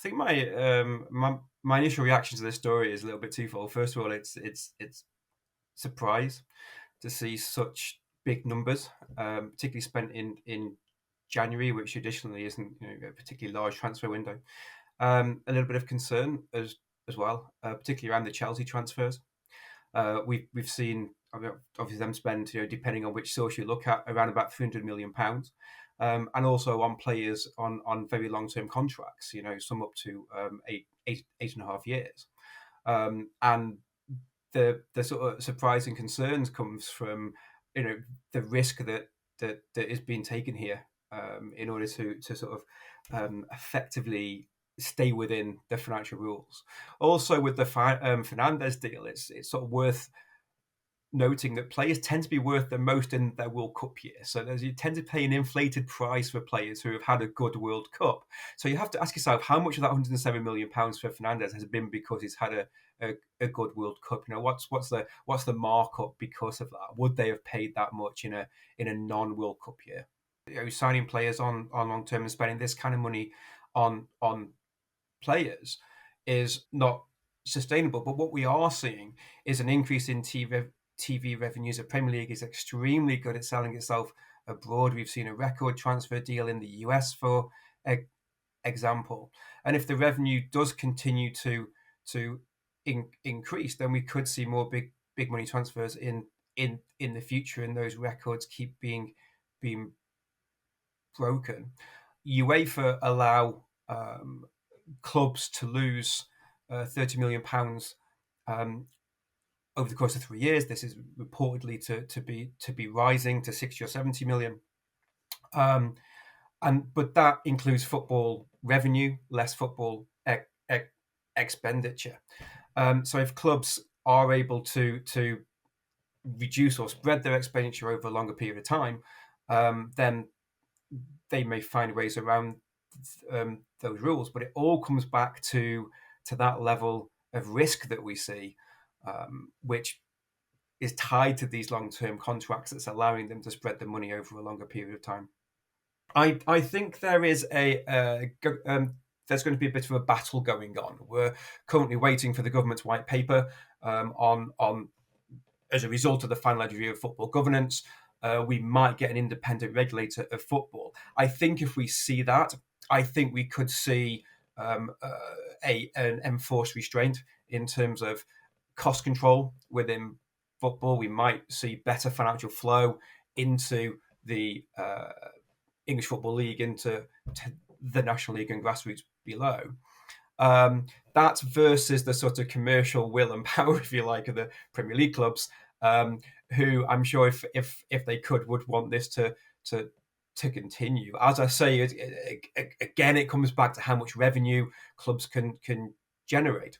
I think my initial reaction to this story is a little bit twofold. First of all, it's surprise to see such big numbers, particularly spent in January, which traditionally isn't a particularly large transfer window. A little bit of concern as well, particularly around the Chelsea transfers. We've seen obviously them spend, depending on which source you look at, around about £300 million, and also on players on very long term contracts. Some up to eight and a half years, and the sort of surprising concerns comes from the risk that is being taken here, in order to sort of effectively stay within the financial rules. Also, with the Fernandez deal, it's sort of worth noting that players tend to be worth the most in their World Cup year. So you tend to pay an inflated price for players who have had a good World Cup. So you have to ask yourself, how much of that £107 million for Fernandez has been because he's had a good World Cup? What's the markup because of that? Would they have paid that much in a non-World Cup year? Signing players on long term and spending this kind of money on players is not sustainable. But what we are seeing is an increase in TV revenues. The Premier League is extremely good at selling itself abroad. We've seen a record transfer deal in the US, for example. And if the revenue does continue to increase, then we could see more big money transfers in the future, and those records keep being broken. UEFA allow clubs to lose £30 million over the course of 3 years. This is reportedly to be rising to 60 or 70 million. But that includes football revenue, less football expenditure. So if clubs are able to reduce or spread their expenditure over a longer period of time, then they may find ways around those rules. But it all comes back to that level of risk that we see, which is tied to these long-term contracts that's allowing them to spread the money over a longer period of time. I think there is there's going to be a bit of a battle going on. We're currently waiting for the government's white paper on as a result of the final review of football governance. We might get an independent regulator of football. I think if we see that, I think we could see an enforced restraint in terms of cost control within football. We might see better financial flow into the English Football League, into the National League and grassroots below. That's versus the sort of commercial will and power, if you like, of the Premier League clubs, who I'm sure if they could would want this to continue. As I say, again, it comes back to how much revenue clubs can generate.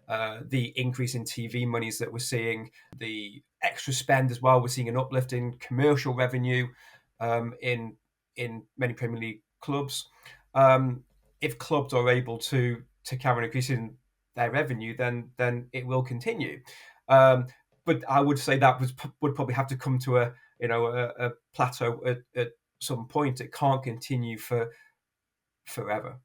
The increase in TV monies that we're seeing, the extra spend as well. We're seeing an uplift in commercial revenue in many Premier League clubs. If clubs are able to carry on increasing their revenue, then it will continue. But I would say that would probably have to come to a plateau at some point. It can't continue forever.